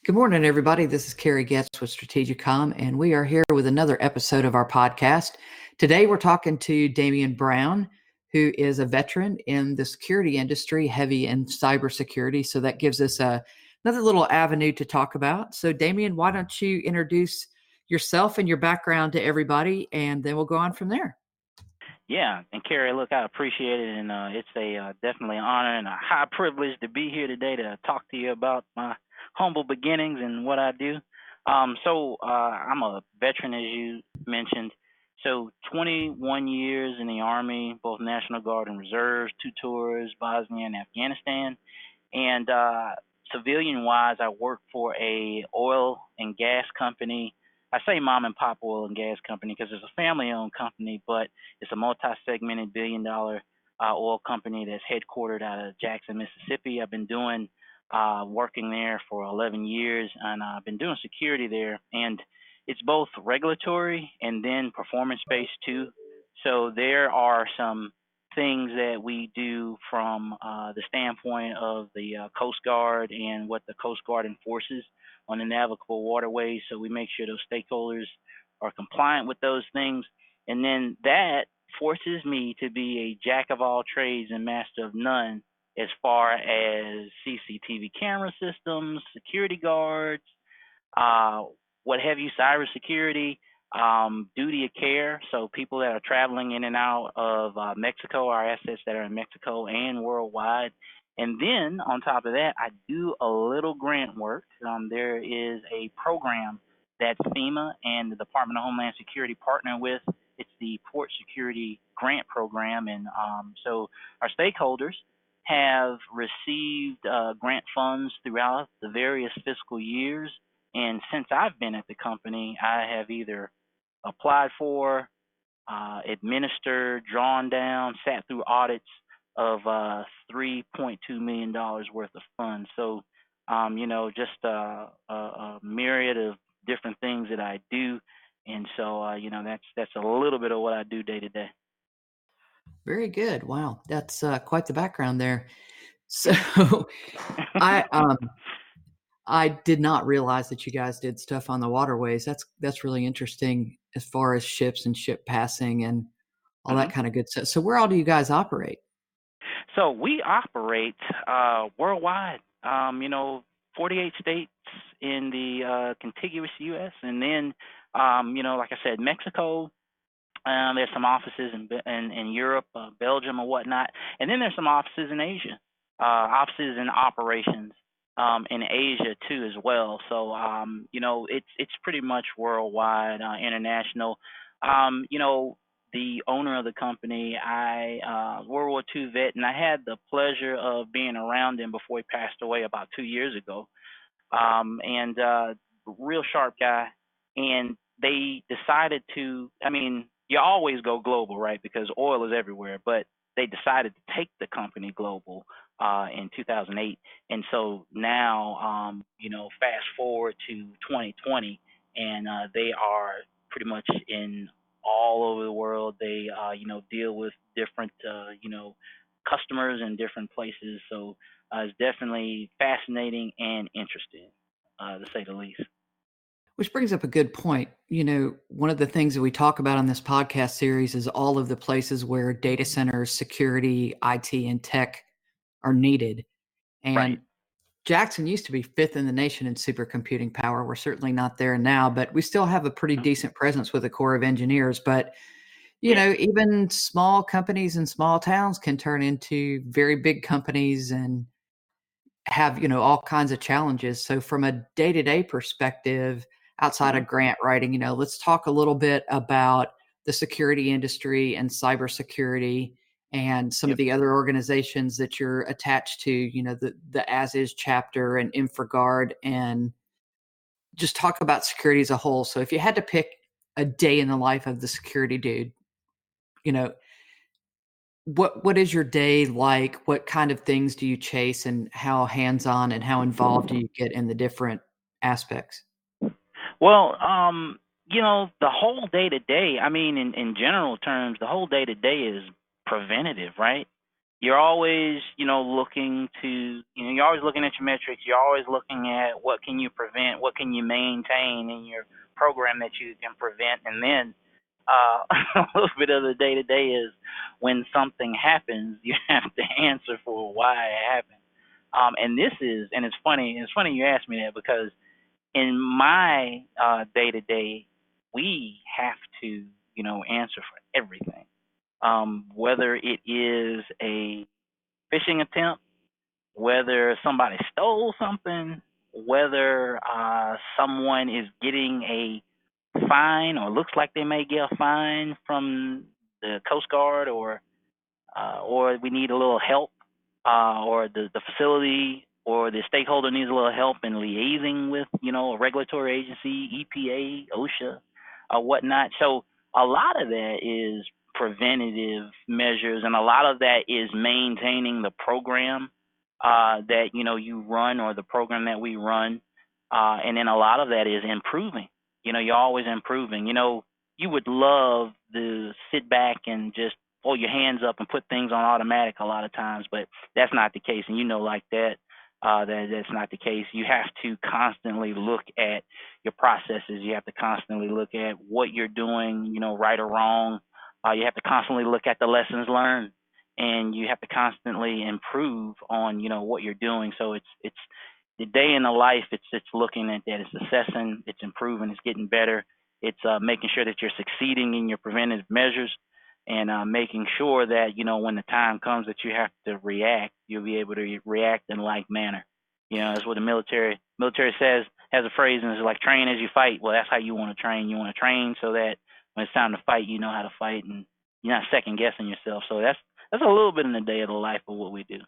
Good morning, everybody. This is Carrie Getz with Strategicom, and we are here with another episode of our podcast. Today, we're talking to Dameion Brown, who is a veteran in the security industry, heavy in cybersecurity. So that gives us another little avenue to talk about. So, Dameion, why don't you introduce yourself and your background to everybody, and then we'll go on from there. Yeah, and Carrie, look, I appreciate it, and it's a definitely an honor and a high privilege to be here today to talk to you about my humble beginnings and what I do. I'm a veteran, as you mentioned. So 21 years in the Army, both National Guard and Reserves, 2 tours, Bosnia and Afghanistan, and civilian-wise, I work for a oil and gas company. I say mom and pop oil and gas company because it's a family-owned company, but it's a multi-segmented billion-dollar oil company that's headquartered out of Jackson, Mississippi. I've been doing working there for 11 years, and I've been doing security there. And it's both regulatory and then performance-based too. So there are some things that we do from the standpoint of the Coast Guard and what the Coast Guard enforces on the navigable waterways. So we make sure those stakeholders are compliant with those things. And then that forces me to be a jack of all trades and master of none as far as CCTV camera systems, security guards, uh, what have you, cybersecurity, duty of care. So people that are traveling in and out of Mexico, our assets that are in Mexico and worldwide. And then on top of that, I do a little grant work. There is a program that FEMA and the Department of Homeland Security partner with. It's the Port Security Grant Program. And so our stakeholders have received grant funds throughout the various fiscal years. And since I've been at the company, I have either applied for, administered, drawn down, sat through audits of $3.2 million worth of funds. So, just a myriad of different things that I do. And so, that's a little bit of what I do day to day. Very good. Wow, that's quite the background there. So, Yeah. I I did not realize that you guys did stuff on the waterways. That's really interesting as far as ships and ship passing and all that Mhm. kind of good stuff. So where all do you guys operate? So we operate worldwide. 48 states in the contiguous U.S. and then, like I said, Mexico. There's some offices in Europe, Belgium, or whatnot, and then there's some offices in Asia, offices and operations in Asia too as well. So it's pretty much worldwide, international. The owner of the company, I World War II vet, and I had the pleasure of being around him before he passed away about 2 years ago. And Real sharp guy. And they decided to, I mean, you always go global, right? Because oil is everywhere, but they decided to take the company global in 2008. And so now, fast forward to 2020, and they are pretty much in all over the world. They, deal with different, customers in different places. So it's definitely fascinating and interesting, to say the least. Which brings up a good point. One of the things that we talk about on this podcast series is all of the places where data centers, security, IT, and tech are needed. Right. And Jackson used to be fifth in the nation in supercomputing power. We're certainly not there now, but we still have a pretty Mhm. decent presence with a Corps of Engineers. But Yeah. even small companies in small towns can turn into very big companies and have, all kinds of challenges. So from a day-to-day perspective, outside Mhm. of grant writing, let's talk a little bit about the security industry and cybersecurity and some of Yep. the other organizations that you're attached to, the ASIS chapter and Infragard, and just talk about security as a whole. So if you had to pick a day in the life of the security dude, you know, what is your day like? What kind of things do you chase, and how hands-on and how involved do you get in the different aspects? Well, the whole day to day, I mean, in general terms, the whole day to day is preventative, right? you're always, looking to, you're always looking at your metrics. You're always looking at what can you prevent, what can you maintain in your program that you can prevent. And then a little bit of the day to day is when something happens, you have to answer for why it happened. And it's funny you asked me that, because in my day to day, we have to, answer for everything. Whether it is a phishing attempt, whether somebody stole something, whether someone is getting a fine or looks like they may get a fine from the Coast Guard, or we need a little help, or the facility or the stakeholder needs a little help in liaising with, a regulatory agency, EPA, OSHA, whatnot. So a lot of that is preventative measures, and a lot of that is maintaining the program that you run, or the program that we run, and then a lot of that is improving. You're always improving. You would love to sit back and just throw your hands up and put things on automatic a lot of times, but that's not the case. And like that, that's not the case. You have to constantly look at your processes. You have to constantly look at what you're doing, right or wrong. You have to constantly look at the lessons learned, and you have to constantly improve on, what you're doing. So it's the day in the life. It's looking at that. It's assessing. It's improving. It's getting better. It's making sure that you're succeeding in your preventative measures, and making sure that when the time comes that you have to react, you'll be able to react in like manner. That's what the military says, has a phrase, and it's like train as you fight. Well, that's how you want to train. You want to train so that when it's time to fight, you know how to fight, and you're not second guessing yourself. So that's a little bit in the day of the life of what we do.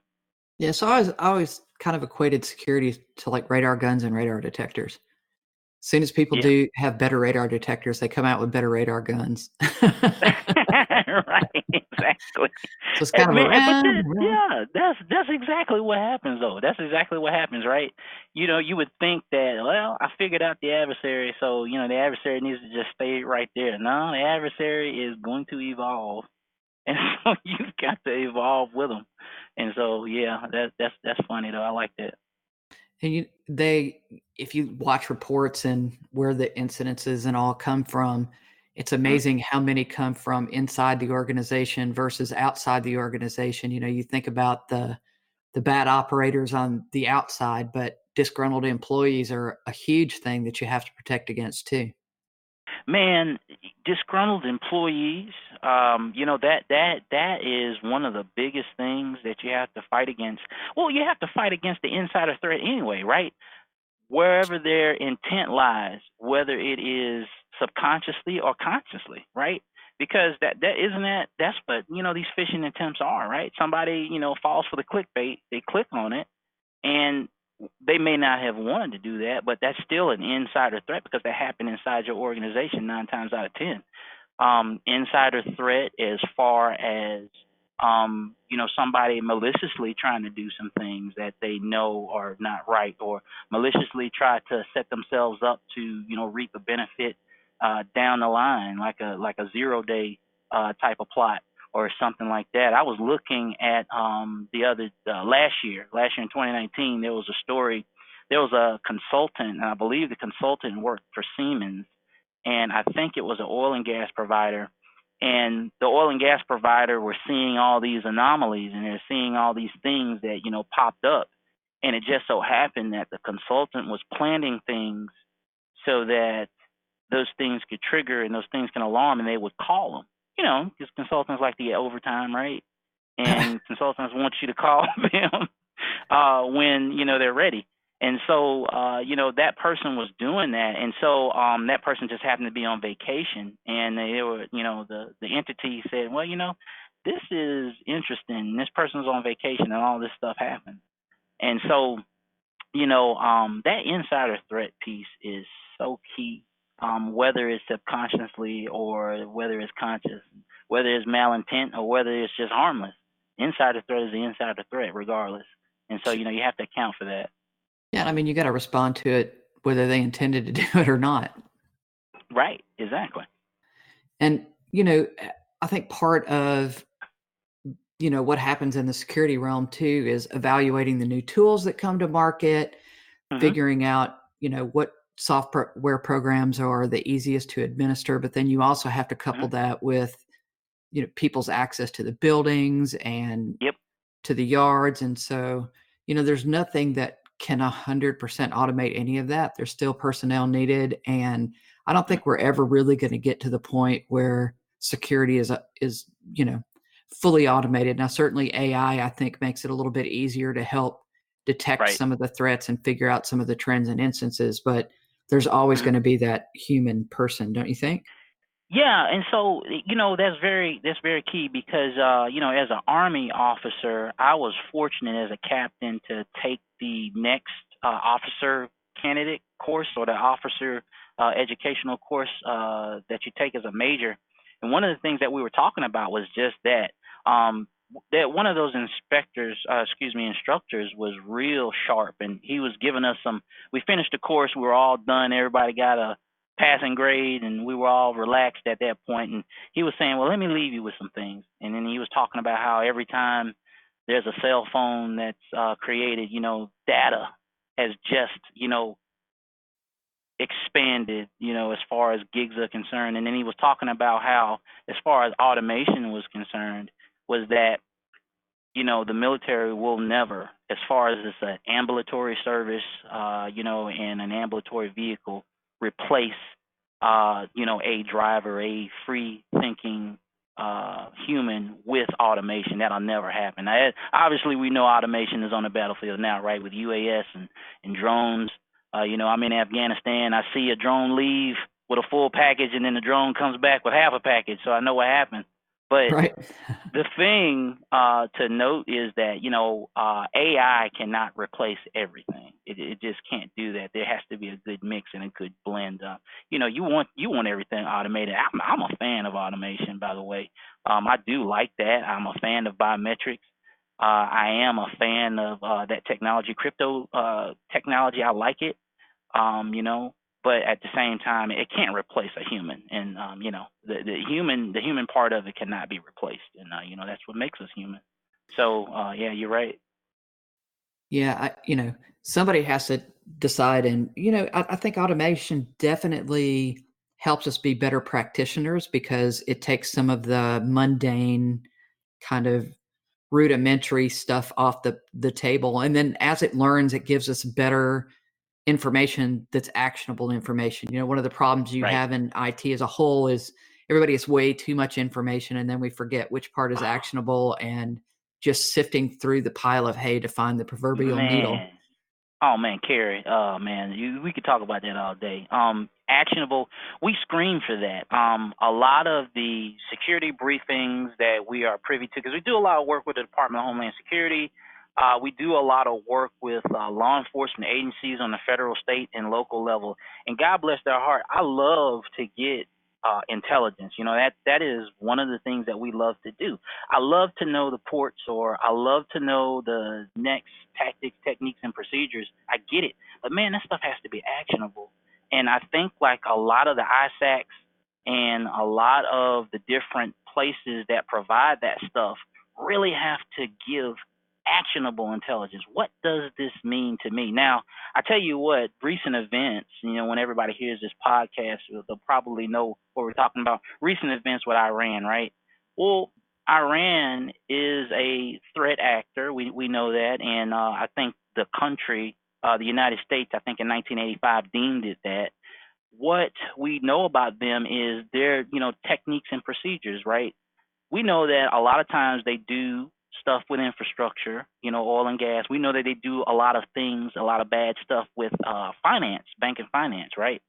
Yeah, so I always kind of equated security to like radar guns and radar detectors. As soon as people Yeah. do have better radar detectors, they come out with better radar guns. Right, exactly. So it's kind of That's exactly what happens, though. That's exactly what happens, right? You would think that, well, I figured out the adversary, so the adversary needs to just stay right there. No, the adversary is going to evolve, and so you've got to evolve with them. And so, yeah, that's funny though. I like that. And if you watch reports and where the incidences and all come from, it's amazing how many come from inside the organization versus outside the organization. You think about the bad operators on the outside, but disgruntled employees are a huge thing that you have to protect against too. Man, disgruntled employees, that is one of the biggest things that you have to fight against. Well, you have to fight against the insider threat anyway, right? Wherever their intent lies, whether it is subconsciously or consciously, right? Because that's what these phishing attempts are, right? Somebody falls for the clickbait, they click on it, and they may not have wanted to do that, but that's still an insider threat, because that happened inside your organization 9 times out of 10. Insider threat as far as somebody maliciously trying to do some things that they know are not right, or maliciously try to set themselves up to reap a benefit down the line, like a 0-day type of plot or something like that. I was looking at last year in 2019, there was a story. There was a consultant, and I believe the consultant worked for Siemens, and I think it was an oil and gas provider. And the oil and gas provider were seeing all these anomalies, and they're seeing all these things that popped up. And it just so happened that the consultant was planning things so that those things could trigger and those things can alarm, and they would call them. Because consultants like to get overtime, right? And consultants want you to call them when they're ready. And so that person was doing that, and so that person just happened to be on vacation, and they were the entity said, well, this is interesting. This person's on vacation, and all this stuff happened. And so that insider threat piece is so key, whether it's subconsciously or whether it's conscious, whether it's malintent or whether it's just harmless. Insider threat is the insider threat regardless. And so, you have to account for that. Yeah, I mean, you got to respond to it whether they intended to do it or not. Right, exactly. And, I think part of what happens in the security realm too is evaluating the new tools that come to market, Mm-hmm. figuring out, what software programs are the easiest to administer, but then you also have to couple Mm-hmm. that with, people's access to the buildings and Yep. to the yards. And so, there's nothing that can 100% automate any of that. There's still personnel needed. And I don't Mm-hmm. think we're ever really going to get to the point where security is, fully automated. Now, certainly AI, I think, makes it a little bit easier to help detect Right. some of the threats and figure out some of the trends and instances, but there's always Mm-hmm. going to be that human person, don't you think? Yeah, and so that's very key because as an Army officer, I was fortunate as a captain to take the next officer candidate course or the officer educational course that you take as a major. And one of the things that we were talking about was just that that one of those instructors was real sharp, and he was giving us some. We finished the course, we were all done, everybody got a passing grade, and we were all relaxed at that point. And he was saying, well, let me leave you with some things. And then he was talking about how every time there's a cell phone that's created, data has just, expanded, as far as gigs are concerned. And then he was talking about how, as far as automation was concerned, was that the military will never, as far as it's an ambulatory service, and an ambulatory vehicle, replace, a driver, a free thinking human with automation. That'll never happen. Now, obviously, we know automation is on the battlefield now, right, with UAS and drones. I'm in Afghanistan. I see a drone leave with a full package, and then the drone comes back with half a package, so I know what happened. But Right. the thing to note is that AI cannot replace everything. It just can't do that. There has to be a good mix and a good blend. You want everything automated. I'm a fan of automation, by the way. I do like that. I'm a fan of biometrics. I am a fan of that technology, crypto technology. I like it. um, you know, but at the same time, it can't replace a human, and the human part of it cannot be replaced, and that's what makes us human. So yeah, you're right. Yeah, somebody has to decide, and I think automation definitely helps us be better practitioners because it takes some of the mundane kind of rudimentary stuff off the table, and then as it learns, it gives us better information that's actionable information. One of the problems you Right. have in IT as a whole is everybody has way too much information, and then we forget which part is actionable and just sifting through the pile of hay to find the proverbial needle. Man. Oh man, Carrie. Oh man, we could talk about that all day. Actionable. We scream for that. A lot of the security briefings that we are privy to, because we do a lot of work with the Department of Homeland Security. We do a lot of work with law enforcement agencies on the federal, state, and local level. And God bless their heart, I love to get intelligence. That is one of the things that we love to do. I love to know the ports, or I love to know the next tactics, techniques, and procedures. I get it. But man, that stuff has to be actionable. And I think like a lot of the ISACs and a lot of the different places that provide that stuff really have to give actionable intelligence. What does this mean to me? Now, I tell you what, recent events, when everybody hears this podcast, they'll probably know what we're talking about. Recent events with Iran, right? Well, Iran is a threat actor. We know that, and I think the country, the United States, I think in 1985 deemed it that. What we know about them is their, techniques and procedures, right? We know that a lot of times they do stuff with infrastructure, oil and gas. We know that they do a lot of things, a lot of bad stuff with finance, bank and finance, right?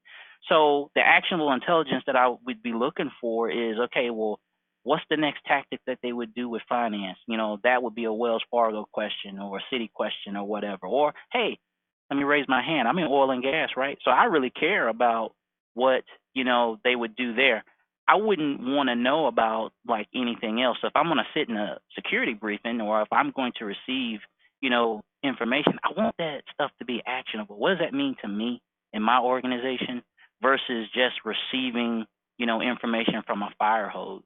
So the actionable intelligence that I would be looking for is, okay, well, what's the next tactic that they would do with finance? That would be a Wells Fargo question or a Citi question or whatever. Or, hey, let me raise my hand. I'm in oil and gas, right? So I really care about what, they would do there. I wouldn't want to know about like anything else. So if I'm going to sit in a security briefing, or if I'm going to receive, information, I want that stuff to be actionable. What does that mean to me in my organization versus just receiving, information from a fire hose?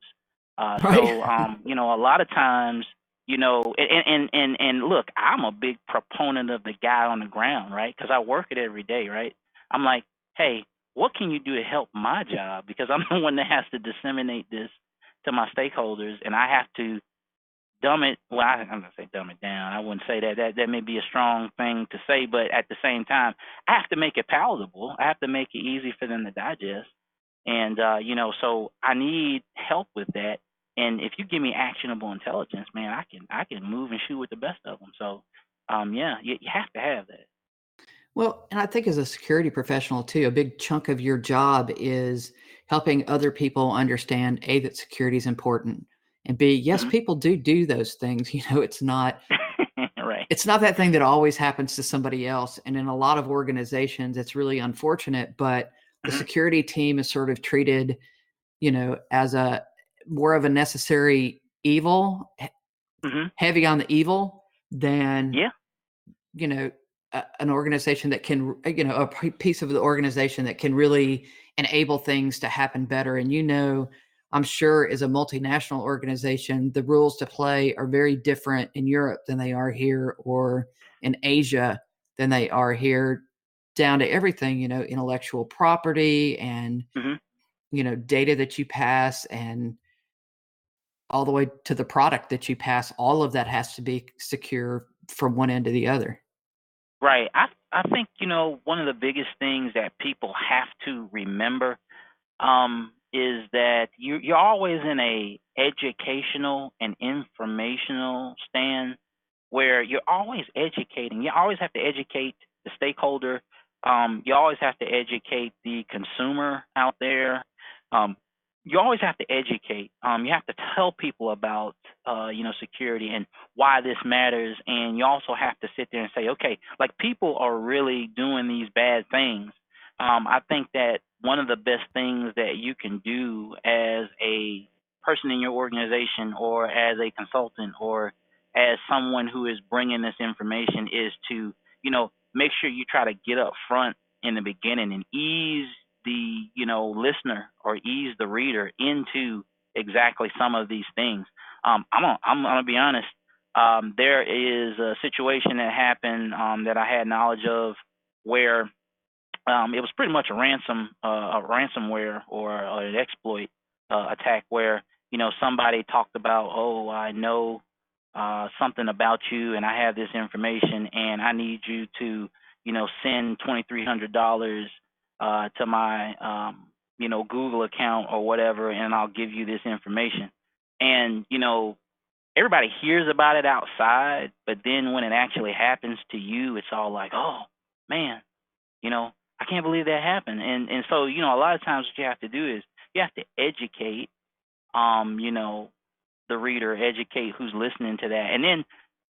Right. So, a lot of times and look, I'm a big proponent of the guy on the ground, right? Because I work it every day, right? I'm like, hey, what can you do to help my job? Because I'm the one that has to disseminate this to my stakeholders, and I have to dumb it. Well, I'm gonna say dumb it down. I wouldn't say that. That may be a strong thing to say, but at the same time, I have to make it palatable. I have to make it easy for them to digest. And so I need help with that. And if you give me actionable intelligence, man, I can move and shoot with the best of them. So, yeah, you have to have that. Well, and I think as a security professional too, a big chunk of your job is helping other people understand A, that security is important, and B, yes, Hmm. people do those things. It's not Right. it's not that thing that always happens to somebody else. And in a lot of organizations, it's really unfortunate, but the Hmm. security team is sort of treated, as a more of a necessary evil, Hmm. heavy on the evil than Yeah. you know, an organization that can, a piece of the organization that can really enable things to happen better. And, I'm sure as a multinational organization, the rules to play are very different in Europe than they are here, or in Asia than they are here, down to everything, intellectual property and, Hmm. data that you pass, and all the way to the product that you pass. All of that has to be secure from one end to the other. Right. I think one of the biggest things that people have to remember is that you're always in a educational and informational stand where you're always educating. You always have to educate the stakeholder. You always have to educate the consumer out there. Um, you always have to educate. You have to tell people about security and why this matters, and you also have to sit there and say, okay, like people are really doing these bad things. I think that one of the best things that you can do as a person in your organization, or as a consultant, or as someone who is bringing this information, is to make sure you try to get up front in the beginning and ease the listener, or ease the reader into exactly some of these things. I'm gonna be honest. There is a situation that happened that I had knowledge of, where it was pretty much a ransomware, or an exploit attack, where somebody talked about, oh, I know something about you, and I have this information, and I need you to send $2,300 to my Google account or whatever, and I'll give you this information. And everybody hears about it outside, but then when it actually happens to you, it's all like, oh man, you know, I can't believe that happened. And so, a lot of times what you have to do is you have to educate the reader, educate who's listening to that, and then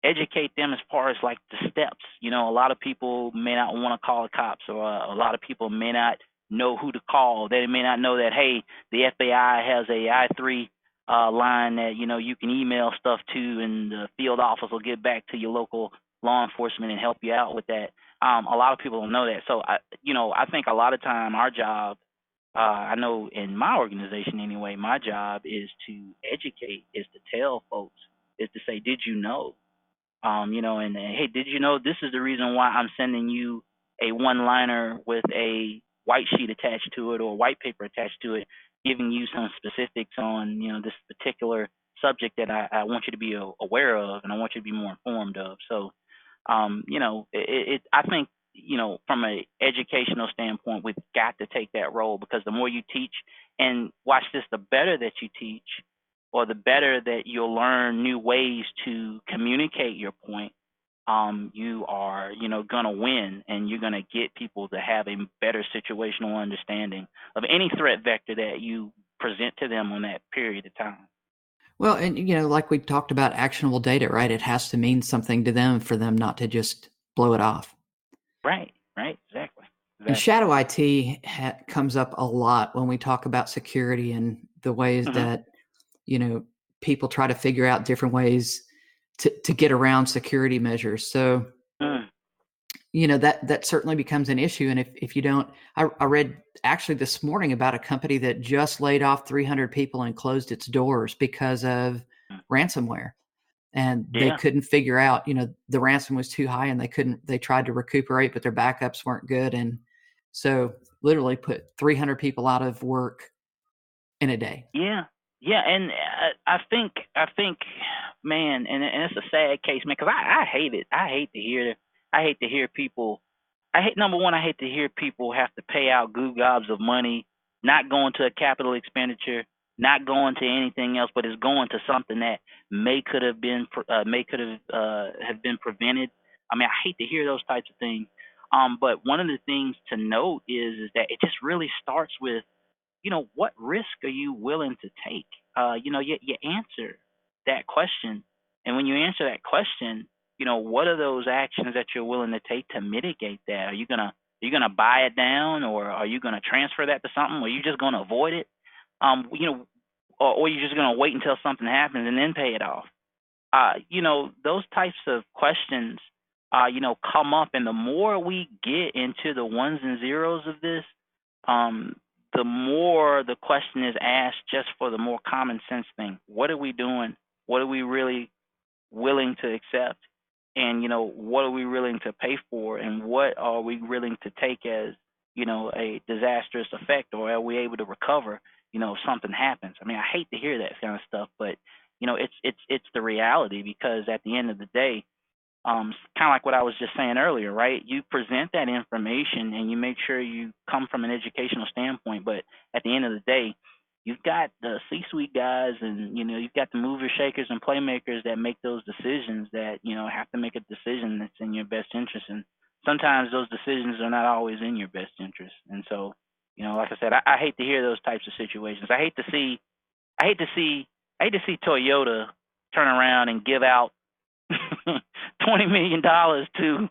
educate them as far as like the steps. A lot of people may not want to call the cops, or a lot of people may not know who to call. They may not know that, hey, the FBI has a I3 line that you can email stuff to, and the field office will get back to your local law enforcement and help you out with that. A lot of people don't know that. So I think a lot of time our job, I know in my organization anyway, my job is to educate, is to tell folks, is to say, did you know? And hey, did you know this is the reason why I'm sending you a one-liner with a white sheet attached to it, or white paper attached to it, giving you some specifics on this particular subject that I want you to be aware of, and I want you to be more informed of. So I think, from an educational standpoint, we've got to take that role, because the more you teach, and watch this, the better that you teach, or the better that you'll learn new ways to communicate your point, you are, gonna win, and you're gonna get people to have a better situational understanding of any threat vector that you present to them on that period of time. Well, and like we talked about actionable data, right? It has to mean something to them for them not to just blow it off. Right, right, exactly, And exactly. shadow IT comes up a lot when we talk about security, and the ways Hmm. that people try to figure out different ways to get around security measures. So Mm. that certainly becomes an issue. And if you don't, I read actually this morning about a company that just laid off 300 people and closed its doors because of ransomware. and they Yeah. couldn't figure out, the ransom was too high, and they tried to recuperate, but their backups weren't good. And so literally put 300 people out of work in a day. Yeah, yeah, and I think, man, and it's a sad case, man, because I hate it. I hate to hear people. I hate number one. I hate to hear people have to pay out goo gobs of money, not going to a capital expenditure, not going to anything else, but it's going to something that could have been have been prevented. I mean, I hate to hear those types of things. But one of the things to note is that it just really starts with, what risk are you willing to take? You answer that question. And when you answer that question, what are those actions that you're willing to take to mitigate that? Are you gonna buy it down, or are you gonna transfer that to something? Or are you just gonna avoid it? Or you're just gonna wait until something happens and then pay it off? Those types of questions, come up, and the more we get into the ones and zeros of this, um, the more the question is asked just for the more common sense thing. What are we doing? What are we really willing to accept? And, what are we willing to pay for? And what are we willing to take as, a disastrous effect? Or are we able to recover, if something happens? I mean, I hate to hear that kind of stuff, but, it's the reality, because at the end of the day, kind of like what I was just saying earlier, right? You present that information and you make sure you come from an educational standpoint, but at the end of the day, you've got the C-suite guys, and you've got the movers, shakers, and playmakers that make those decisions, that have to make a decision that's in your best interest, and sometimes those decisions are not always in your best interest. And so, like I said, I hate to hear those types of situations. I hate to see Toyota turn around and give out $20 million to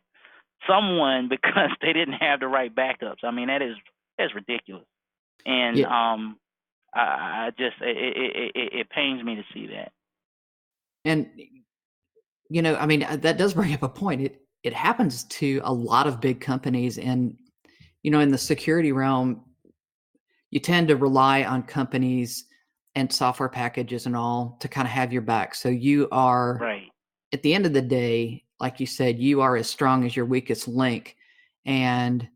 someone because they didn't have the right backups. I mean, that's ridiculous. And Yeah. I just it pains me to see that. And, I mean, that does bring up a point. It happens to a lot of big companies. And, in the security realm, you tend to rely on companies and software packages and all to kind of have your back. So you are, Right. at the end of the day, like you said, you are as strong as your weakest link. And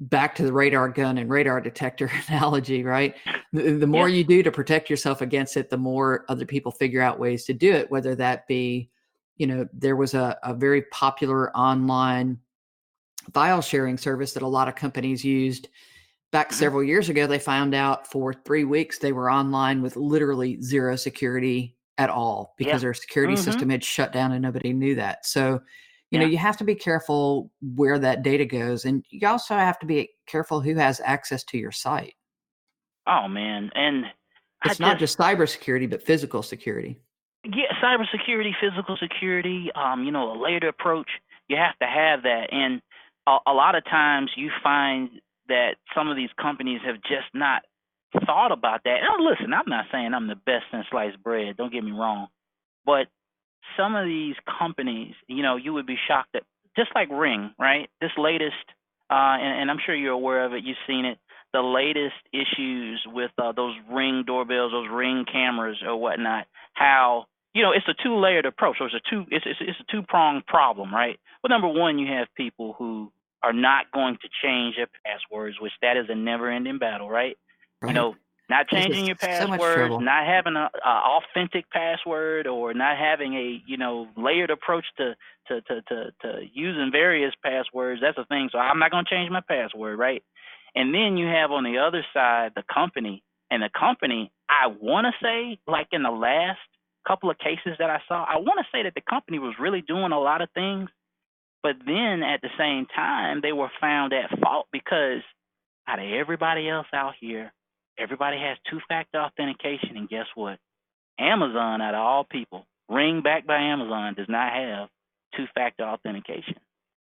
back to the radar gun and radar detector analogy, right? The more Yeah. you do to protect yourself against it, the more other people figure out ways to do it, whether that be, there was a very popular online file sharing service that a lot of companies used back Hmm. several years ago. They found out for 3 weeks they were online with literally zero security at all Yeah. because their security Hmm. system had shut down and nobody knew that. So, Yeah. you have to be careful where that data goes. And you also have to be careful who has access to your site. Oh man, and I It's not just just cybersecurity, but physical security. yeah, cybersecurity, physical security, a layered approach. You have to have that, and a lot of times you find that some of these companies have just not thought about that. And listen, I'm not saying I'm the best in sliced bread. Don't get me wrong, but some of these companies, you would be shocked at, just like Ring, right? This latest, and I'm sure you're aware of it. You've seen it. The latest issues with those Ring doorbells, those Ring cameras, or whatnot. How it's a two-layered approach. So it's a two-pronged problem, right? Well, number one, you have people who are not going to change their passwords, which that is a never-ending battle, right? You Right. know, not This changing is your so much passwords, trouble. not having a authentic password, or not having a layered approach to using various passwords. That's a thing. So I'm not going to change my password, right? And then you have on the other side the company, and the company, I want to say, like in the last couple of cases that I saw, I want to say that the company was really doing a lot of things, but then at the same time they were found at fault, because out of everybody else out here, everybody has two-factor authentication, and guess what? Amazon, out of all people, Ring backed by Amazon, does not have two-factor authentication.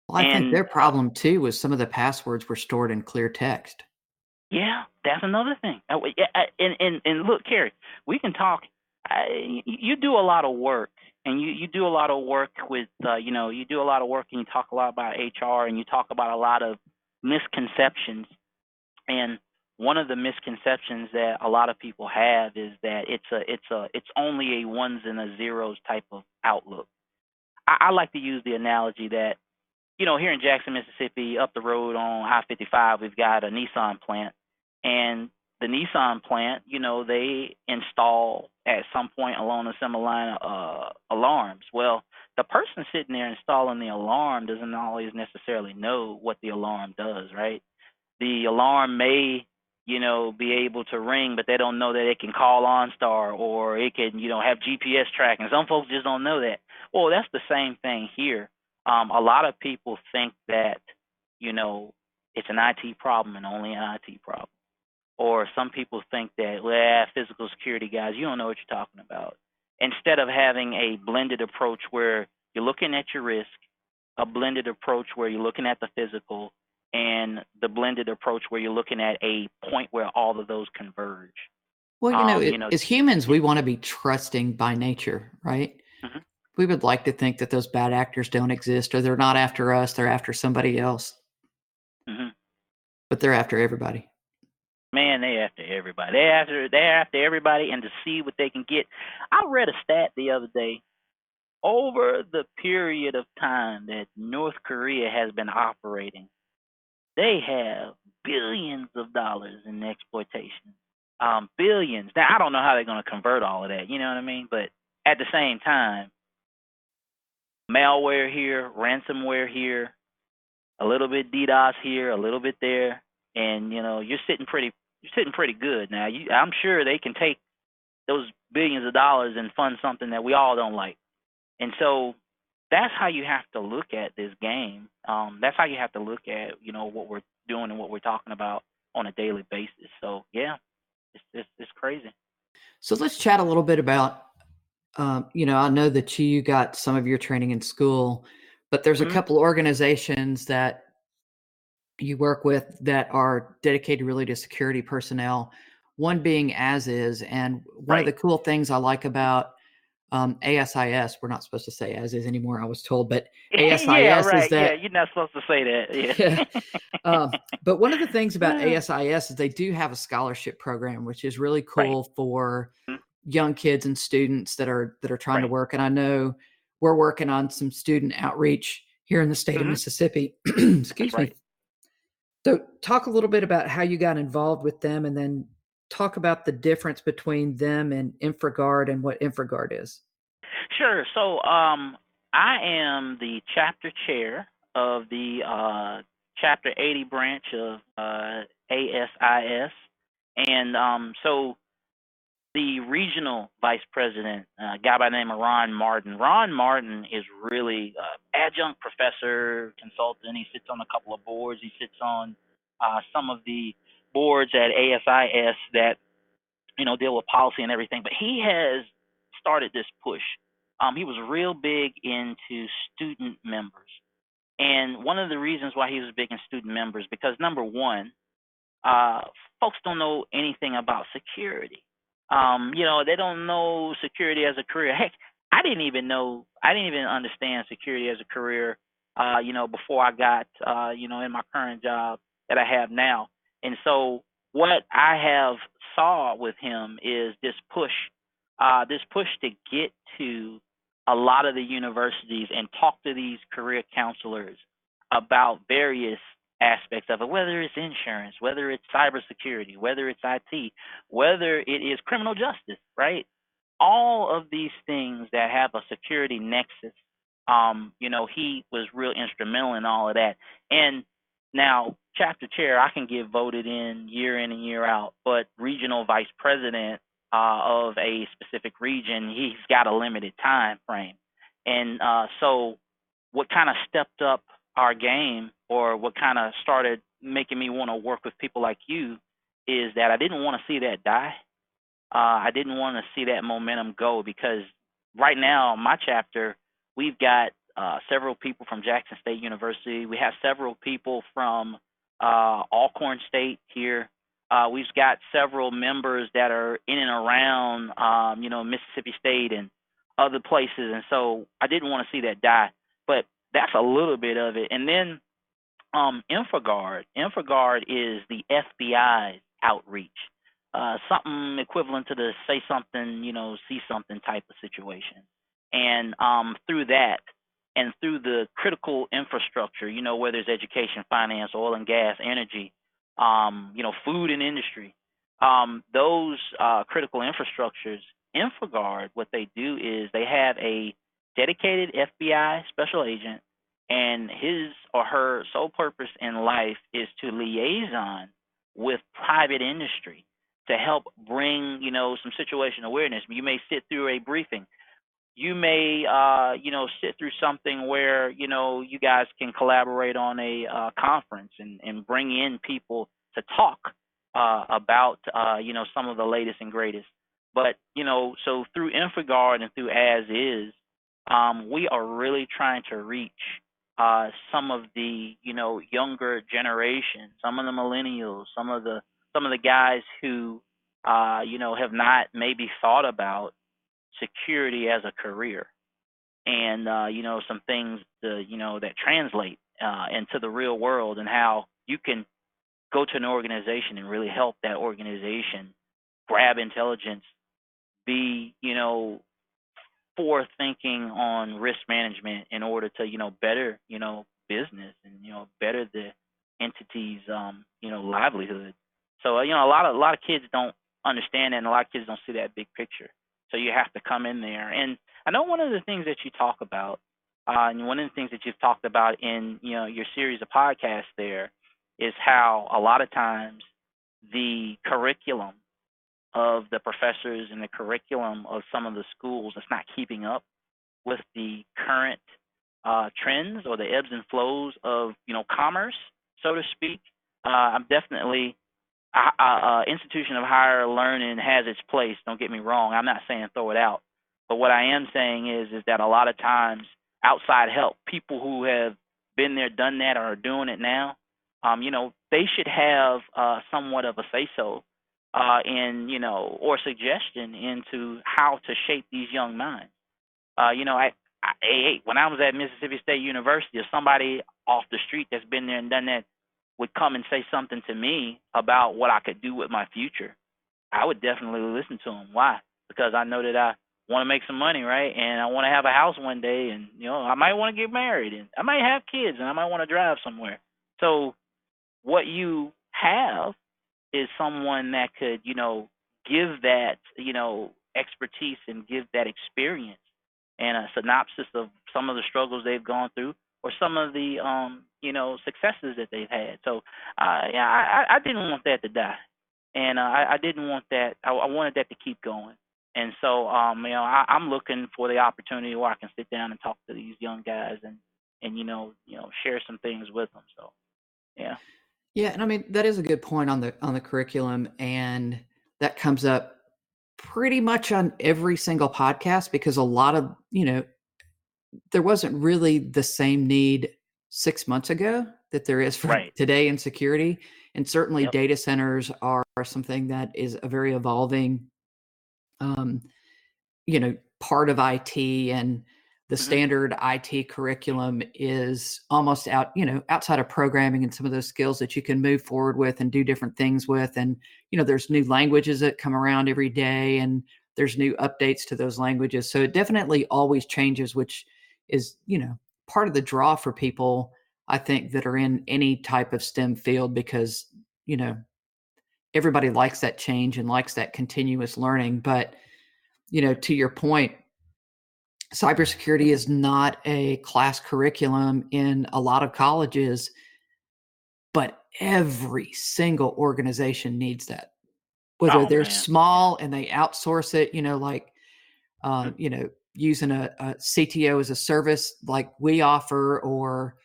Well, I think And their problem too was some of the passwords were stored in clear text. yeah, that's another thing. And look, Kerry, we can talk. You do a lot of work, and you do a lot of work with, you do a lot of work, and you talk a lot about HR, and you talk about a lot of misconceptions. And one of the misconceptions that a lot of people have is that it's only a ones and a zeros type of outlook. I like to use the analogy that, here in Jackson, Mississippi, up the road on I-55, we've got a Nissan plant. And the Nissan plant, they install at some point along the assembly line alarms. Well, the person sitting there installing the alarm doesn't always necessarily know what the alarm does, right? The alarm may, be able to ring, but they don't know that it can call OnStar or it can, have GPS tracking. Some folks just don't know that. Well, that's the same thing here. A lot of people think that, it's an IT problem and only an IT problem. Or some people think that, well, physical security guys, you don't know what you're talking about. Instead of having a blended approach where you're looking at your risk, a blended approach where you're looking at the physical, and the blended approach where you're looking at a point where all of those converge. Well, as humans, we want to be trusting by nature, right? Mhm. We would like to think that those bad actors don't exist, or they're not after us, they're after somebody else. Mhm. But they're after everybody. Man, they after everybody. They're after everybody, and to see what they can get. I read a stat the other day. Over the period of time that North Korea has been operating, they have billions of dollars in exploitation. Billions. Now, I don't know how they're going to convert all of that. You know what I mean? But at the same time, malware here, ransomware here, a little bit DDoS here, a little bit there, and you're sitting pretty good. Now, I'm sure they can take those billions of dollars and fund something that we all don't like. And so that's how you have to look at this game. That's how you have to look at, what we're doing and what we're talking about on a daily basis. So yeah, it's crazy. So let's chat a little bit about, I know that you got some of your training in school, but there's a Mhm. couple organizations that you work with that are dedicated really to security personnel. One being ASIS, and one of Right. the cool things I like about ASIS, we're not supposed to say ASIS anymore, I was told, but Yeah, ASIS is right. Yeah, that, you're not supposed to say that. yeah. But one of the things about Yeah. ASIS is they do have a scholarship program, which is really Right. cool for Mhm. young kids and students that are trying to Right. work. And I know we're working on some student outreach here in the state of Mhm. Mississippi. That's Excuse me. right. So talk a little bit about how you got involved with them, and then talk about the difference between them and Infragard and what Infragard is. Sure. So, I am the chapter chair of the Chapter 80 branch of ASIS, and so the regional vice president, a guy by the name of Ron Martin. Ron Martin is really adjunct professor, consultant. He sits on a couple of boards. He sits on some of the boards at ASIS that deal with policy and everything. But he has started this push. He was real big into student members, and one of the reasons why he was big in student members because number one, uh, folks don't know anything about security. They don't know security as a career. Heck, I didn't even understand security as a career, before I got, in my current job that I have now. And so what I have saw with him is this push to get to a lot of the universities and talk to these career counselors about various aspects of it, whether it's insurance, whether it's cybersecurity, whether it's IT, whether it is criminal justice, right? All of these things that have a security nexus, he was real instrumental in all of that. And now, chapter chair, I can get voted in and year out, but regional vice president of a specific region, he's got a limited time frame. And so, what kind of stepped up our game, or what kind of started making me want to work with people like you, is that I didn't want to see that die. I didn't want to see that momentum go because right now, my chapter, we've got several people from Jackson State University. We have several people from Alcorn State here. We've got several members that are in and around, Mississippi State and other places. And so I didn't want to see that die. But that's a little bit of it. And then Infragard. Infragard is the FBI's outreach, something equivalent to the say something, see something type of situation. And through that, and through the critical infrastructure, where there's education, finance, oil and gas, energy, food and industry, those critical infrastructures, Infragard, what they do is they have a dedicated FBI special agent, and his or her sole purpose in life is to liaison with private industry to help bring, some situation awareness. You may sit through a briefing. You may, sit through something where, you guys can collaborate on a conference and bring in people to talk about, some of the latest and greatest. But, so through Infragard and through ASIS, we are really trying to reach some of the, younger generation, some of the millennials, some of the guys who, have not maybe thought about security as a career, and some things that translate into the real world, and how you can go to an organization and really help that organization grab intelligence, be forward thinking on risk management in order to better business and better the entity's livelihood. So a lot of kids don't understand that, and a lot of kids don't see that big picture. So you have to come in there. And I know one of the things that you talk about, and one of the things that you've talked about in your series of podcasts there, is how a lot of times the curriculum of the professors and the curriculum of some of the schools is not keeping up with the current trends or the ebbs and flows of commerce, so to speak. I'm definitely institution of higher learning has its place. Don't get me wrong. I'm not saying throw it out, but what I am saying is that a lot of times outside help, people who have been there, done that, or are doing it now, they should have somewhat of a say so in or suggestion into how to shape these young minds. When I was at Mississippi State University, if somebody off the street that's been there and done that would come and say something to me about what I could do with my future, I would definitely listen to him. Why? Because I know that I want to make some money, right? And I want to have a house one day, and I might want to get married, and I might have kids, and I might want to drive somewhere. So what you have is someone that could, give that, expertise and give that experience and a synopsis of some of the struggles they've gone through, or some of the successes that they've had. So I didn't want that to die, and I didn't want that. I wanted that to keep going. And so I'm looking for the opportunity where I can sit down and talk to these young guys and share some things with them. So yeah. Yeah, and I mean that is a good point on the curriculum, and that comes up pretty much on every single podcast, because a lot of there wasn't really the same need 6 months ago that there is for Right. today in security, and certainly Yep. data centers are something that is a very evolving part of IT, and the Mhm. standard IT curriculum is almost outside of programming and some of those skills that you can move forward with and do different things with. And, there's new languages that come around every day, and there's new updates to those languages. So it definitely always changes, which is, part of the draw for people, I think, that are in any type of STEM field, because, everybody likes that change and likes that continuous learning. But, to your point, cybersecurity is not a class curriculum in a lot of colleges, but every single organization needs that. Whether Oh they're man. small and they outsource it, like, Mhm. using a CTO as a service like we offer, or,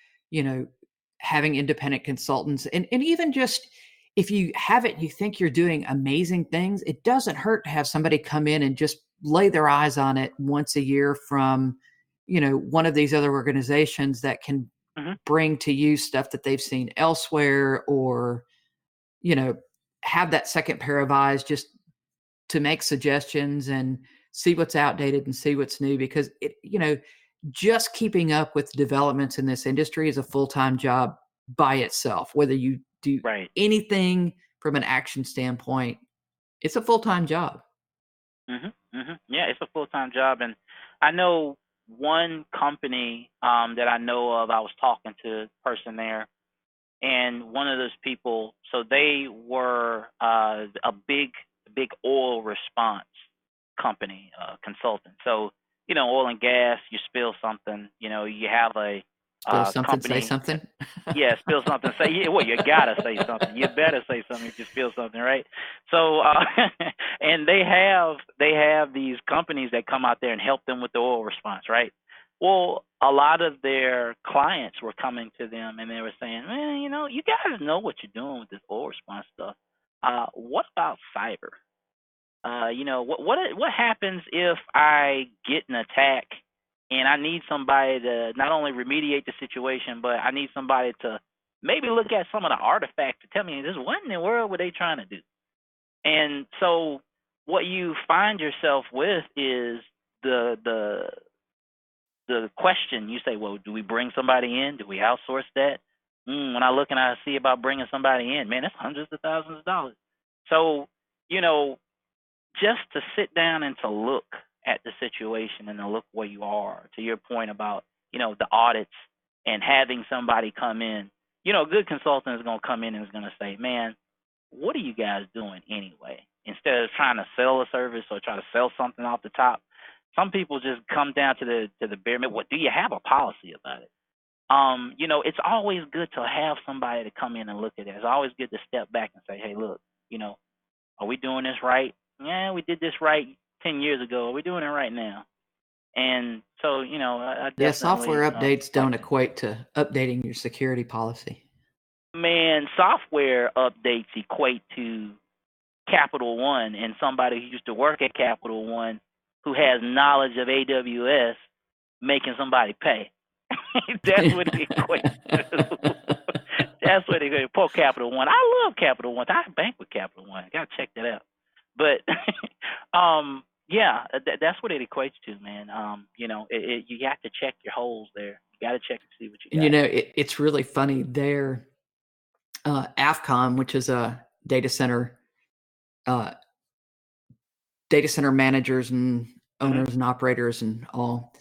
having independent consultants, and even just if you have it, you think you're doing amazing things, it doesn't hurt to have somebody come in and just lay their eyes on it once a year from, one of these other organizations that can Mhm. bring to you stuff that they've seen elsewhere, or, you know, have that second pair of eyes just to make suggestions and see what's outdated and see what's new, because just keeping up with developments in this industry is a full-time job by itself, whether you do Right. anything from an action standpoint, it's a full-time job. Yeah, it's a full-time job, and I know one company that I know of. I was talking to a person there, and one of those people. So they were a big oil response company, consultant. So oil and gas. You spill something. You have a Spill something, company. say something. Yeah, spill something. Say, yeah, well, you gotta say something. You better say something if you spill something, right? So, and they have these companies that come out there and help them with the oil response, right? Well, a lot of their clients were coming to them and they were saying, man, you guys know what you're doing with this oil response stuff. What about cyber? What happens if I get an attack and I need somebody to not only remediate the situation, but I need somebody to maybe look at some of the artifacts to tell me this, what in the world were they trying to do? And so what you find yourself with is the question. You say, well, do we bring somebody in? Do we outsource that? When I look and I see about bringing somebody in, man, that's hundreds of thousands of dollars. So, just to sit down and to look at the situation and to look where you are, to your point about, the audits and having somebody come in, a good consultant is going to come in and is going to say, man, what are you guys doing anyway? Instead of trying to sell a service or try to sell something off the top, some people just come down to the bare minimum. What do you have a policy about it? It's always good to have somebody to come in and look at it. It's always good to step back and say, hey, look, are we doing this right? Yeah, we did this right 10 years ago. Are we doing it right now? And so, I definitely, software updates don't equate to updating your security policy. Man, software updates equate to Capital One and somebody who used to work at Capital One who has knowledge of AWS making somebody pay. That's what it equates to. That's what it equates to. Poor Capital One. I love Capital One. I bank with Capital One. I got to check that out. But yeah, that's what it equates to, man. You have to check your holes there. You got to check and see what you got. It's really funny there. AFCOM, which is a data center managers and owners and operators and all,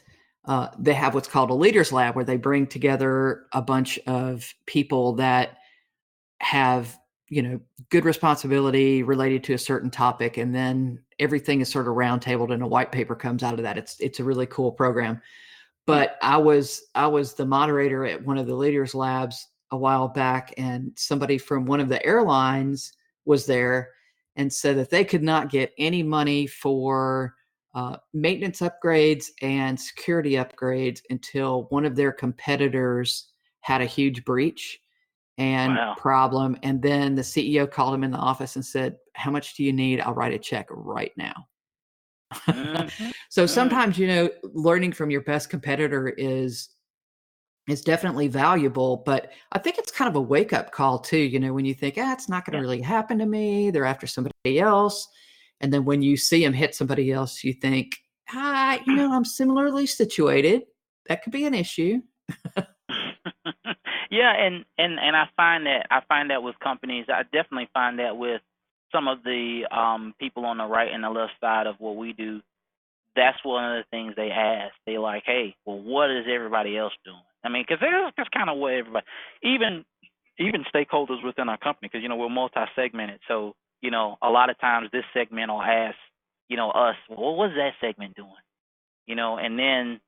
they have what's called a leaders lab where they bring together a bunch of people that have, good responsibility related to a certain topic. And then everything is sort of roundtabled and a white paper comes out of that. It's a really cool program. But I was the moderator at one of the leaders labs a while back, and somebody from one of the airlines was there and said that they could not get any money for maintenance upgrades and security upgrades until one of their competitors had a huge breach and problem. And then the CEO called him in the office and said, how much do you need? I'll write a check right now. So sometimes, learning from your best competitor is definitely valuable, but I think it's kind of a wake-up call too, when you think, it's not going to really happen to me. They're after somebody else. And then when you see them hit somebody else, you think, I'm similarly situated. That could be an issue. Yeah, and I find that with companies. I definitely find that with some of the people on the right and the left side of what we do. That's one of the things they ask. They like, hey, well, what is everybody else doing? I mean, because that's kind of what everybody, even stakeholders within our company, because we're multi-segmented. So a lot of times this segment will ask us, well, what's that segment doing? And then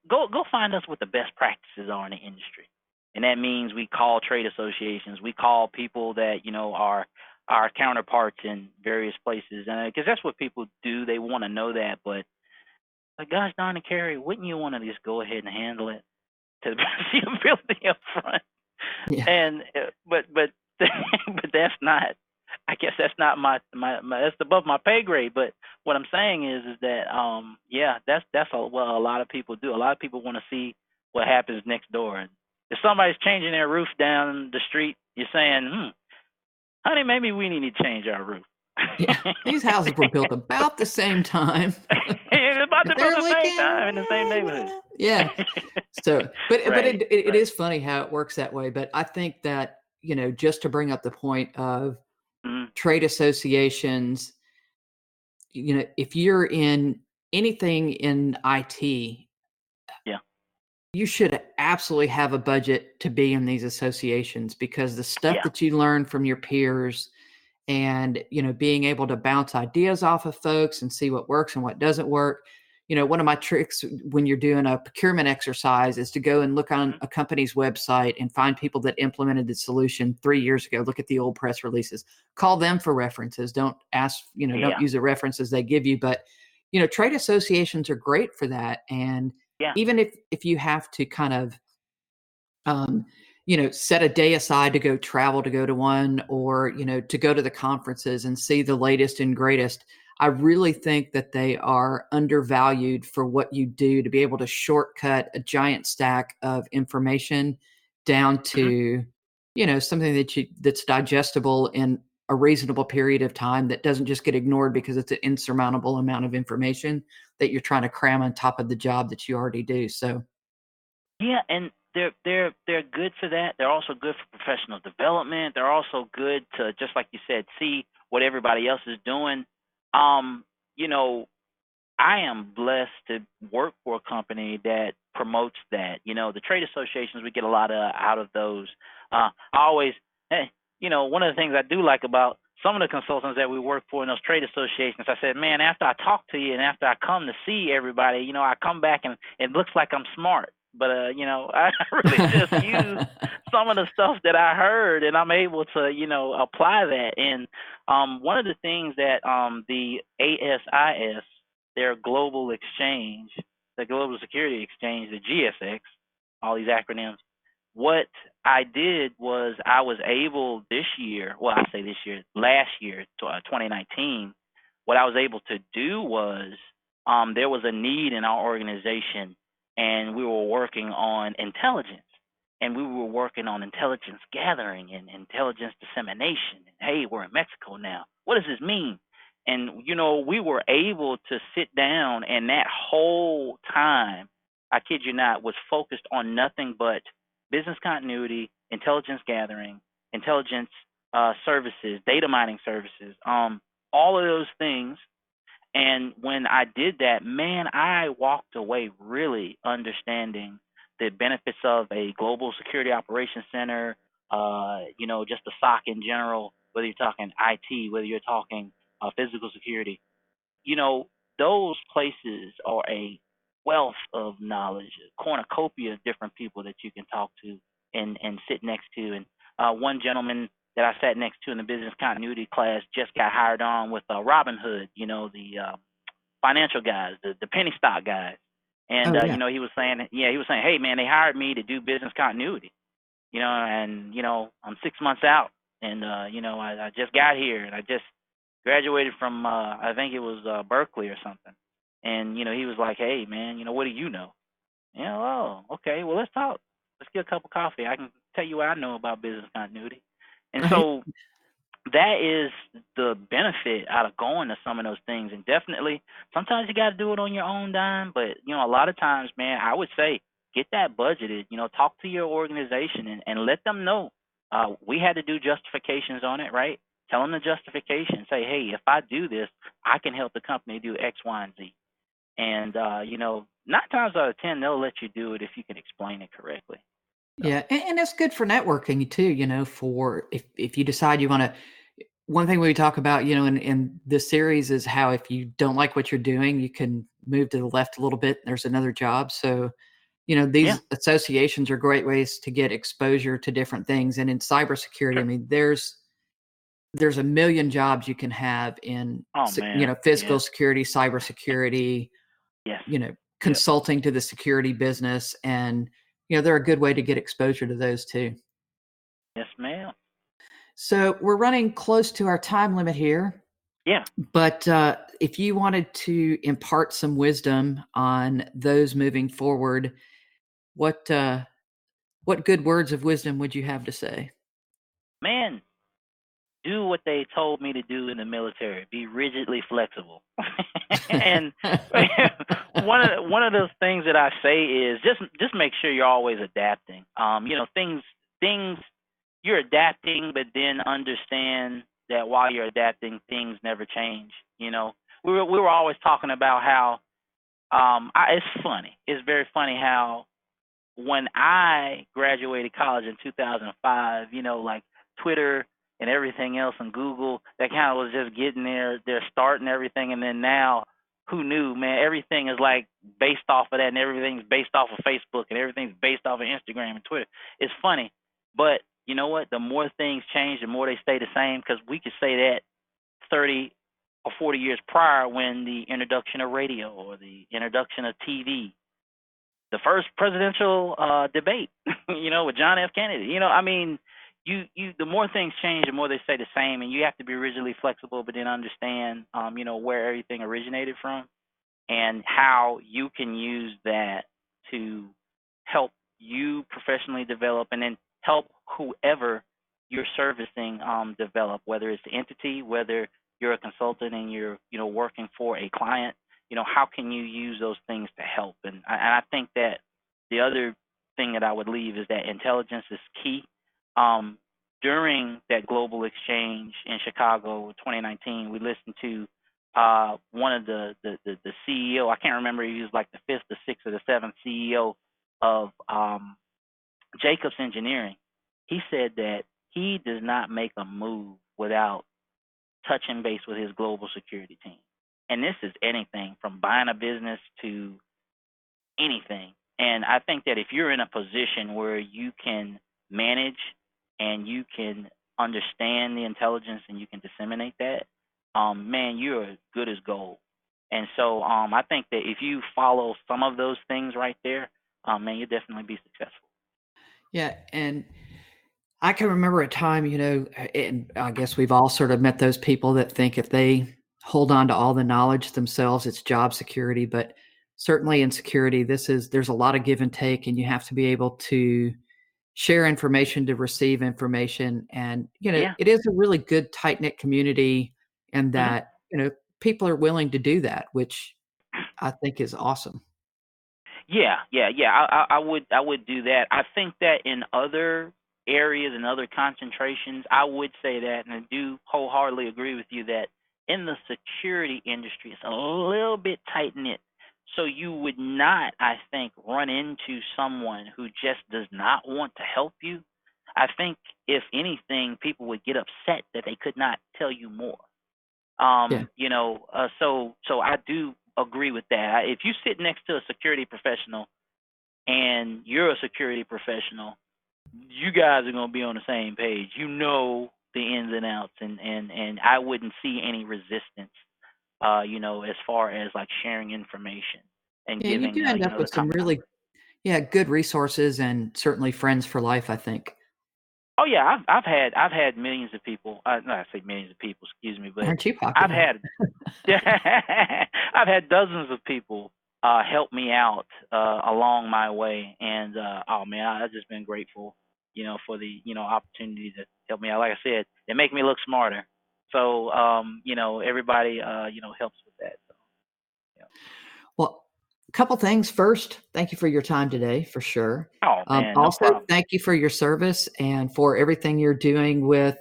go find us what the best practices are in the industry. And that means we call trade associations, we call people that are our counterparts in various places, because that's what people do. They want to know that, but gosh darn it, Kerry, wouldn't you want to just go ahead and handle it to the best of your ability up front? Yeah. And but that's not. I guess that's not my that's above my pay grade. But what I'm saying is that that's what a lot of people do. A lot of people want to see what happens next door. And if somebody's changing their roof down the street, you're saying, honey, maybe we need to change our roof. Yeah, these houses were built about the same time. About the same time in the same neighborhood. Yeah. So, but it is funny how it works that way. But I think that just to bring up the point of Mhm. trade associations, if you're in anything in IT, Yeah. you should absolutely have a budget to be in these associations, because the stuff Yeah. that you learn from your peers and, being able to bounce ideas off of folks and see what works and what doesn't work. One of my tricks when you're doing a procurement exercise is to go and look on Mhm. a company's website and find people that implemented the solution 3 years ago. Look at the old press releases, call them for references. Don't ask, don't Yeah. use the references they give you, but, trade associations are great for that. And Yeah. even if you have to kind of set a day aside to go travel to go to one, or, to go to the conferences and see the latest and greatest. I really think that they are undervalued for what you do to be able to shortcut a giant stack of information down Mhm. to, something that's digestible in a reasonable period of time, that doesn't just get ignored because it's an insurmountable amount of information that you're trying to cram on top of the job that you already do. So, Yeah, and they're good for that. They're also good for professional development. They're also good to, just like you said, see what everybody else is doing. Um, you know, I am blessed to work for a company that promotes that. The trade associations, we get a lot out of those. I always, hey, one of the things I do like about some of the consultants that we work for in those trade associations, I said, man, after I talk to you and after I come to see everybody, I come back and it looks like I'm smart. But I really just use some of the stuff that I heard, and I'm able to, apply that. And one of the things that the ASIS, their global exchange, the Global Security Exchange, the GSX, all these acronyms. What I did was I was able this year, well, I say this year, last year, 2019, what I was able to do was there was a need in our organization, and we were working on intelligence. And we were working on intelligence gathering and intelligence dissemination. Hey, we're in Mexico now. What does this mean? And we were able to sit down, and that whole time, I kid you not, was focused on nothing but business continuity, intelligence gathering, intelligence services, data mining services, all of those things. And when I did that, man, I walked away really understanding the benefits of a global security operations center, just the SOC in general, whether you're talking IT, whether you're talking physical security. you know, those places are a wealth of knowledge, a cornucopia of different people that you can talk to and sit next to. And one gentleman that I sat next to in the business continuity class just got hired on with Robinhood, the financial guys, the penny stock guys. And oh yeah. he was saying, hey man, they hired me to do business continuity, and I'm 6 months out, and I just got here, and I just graduated from I think it was Berkeley or something. And he was like, "Hey man, what do you know?" Oh, okay, well let's talk. Let's get a cup of coffee. I can tell you what I know about business continuity. And Right. so that is the benefit out of going to some of those things. And definitely, sometimes you got to do it on your own dime. But a lot of times, man, I would say get that budgeted. Talk to your organization and let them know. We had to do justifications on it, right? Tell them the justification. Say, hey, if I do this, I can help the company do X, Y, and Z. And 9 times out of 10, they'll let you do it if you can explain it correctly. So Yeah, and it's good for networking too, for if you decide you wanna. One thing we talk about, in this series is how if you don't like what you're doing, you can move to the left a little bit, there's another job. So, yeah, these associations are great ways to get exposure to different things. And in cybersecurity, I sure. mean, there's a million jobs you can have in, Oh man, physical yeah, security, cybersecurity, yes, yep, consulting to the security business, and, they're a good way to get exposure to those too. yes, ma'am. So we're running close to our time limit here, Yeah. but if you wanted to impart some wisdom on those moving forward, what what good words of wisdom would you have to say? Man, do what they told me to do in the military. Be rigidly flexible. And one of those things that I say is just make sure you're always adapting. Things you're adapting, but then understand that while you're adapting, things never change. We were always talking about how it's funny. It's very funny how when I graduated college in 2005, like Twitter and everything else and Google, that kind of was just getting their start and everything. And then now, who knew, man? Everything is like based off of that, and everything's based off of Facebook, and everything's based off of Instagram and Twitter. It's funny, but you know what? The more things change, the more they stay the same. Because we could say that 30 or 40 years prior, when the introduction of radio or the introduction of TV, the first presidential debate, with John F. Kennedy. I mean, the more things change, the more they stay the same, and you have to be rigidly flexible, but then understand, where everything originated from and how you can use that to help you professionally develop, and then help whoever you're servicing develop, whether it's the entity, whether you're a consultant and you're working for a client. How can you use those things to help? And I think that the other thing that I would leave is that intelligence is key. During that global exchange in Chicago 2019, we listened to one of the CEO. I can't remember, he was like the fifth, the sixth, or the seventh CEO of Jacobs Engineering. He said that he does not make a move without touching base with his global security team. And this is anything from buying a business to anything. And I think that if you're in a position where you can manage and you can understand the intelligence and you can disseminate that, man, you're as good as gold. And so I think that if you follow some of those things right there, man, you'll definitely be successful. Yeah. And I can remember a time, and I guess we've all sort of met those people that think if they hold on to all the knowledge themselves, it's job security. But certainly in security, there's a lot of give and take, and you have to be able to share information to receive information. And, Yeah. it is a really good, tight-knit community, and hmm that, people are willing to do that, which I think is awesome. Yeah, yeah, yeah. I would do that. I think that in other areas and other concentrations, I would say that, and I do wholeheartedly agree with you that in the security industry, it's a little bit tight knit. So you would not, I think, run into someone who just does not want to help you. I think if anything, people would get upset that they could not tell you more. Yeah. So I do agree with that. If you sit next to a security professional and you're a security professional, you guys are going to be on the same page. The ins and outs, and I wouldn't see any resistance, as far as like sharing information and Yeah, you giving, do end up the with some common really, knowledge. yeah, good resources, and certainly friends for life, I think. Oh yeah, I've had millions of people. No, I say millions of people. Excuse me, but Aren't you I've popular? had I've had dozens of people help me out along my way, and oh man, I've just been grateful, for the opportunity to help me out. Like I said, they make me look smarter. So everybody helps with that. So, yeah. Well, a couple things. First, thank you for your time today, for sure. Oh man, no Also, problem. thank you for your service and for everything you're doing with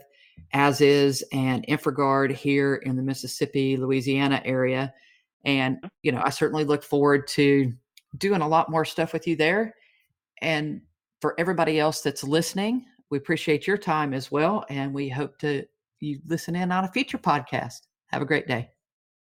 ASIS and Infragard here in the Mississippi, Louisiana area. And, I certainly look forward to doing a lot more stuff with you there. And for everybody else that's listening, we appreciate your time as well. And we hope to you listen in on a future podcast. Have a great day.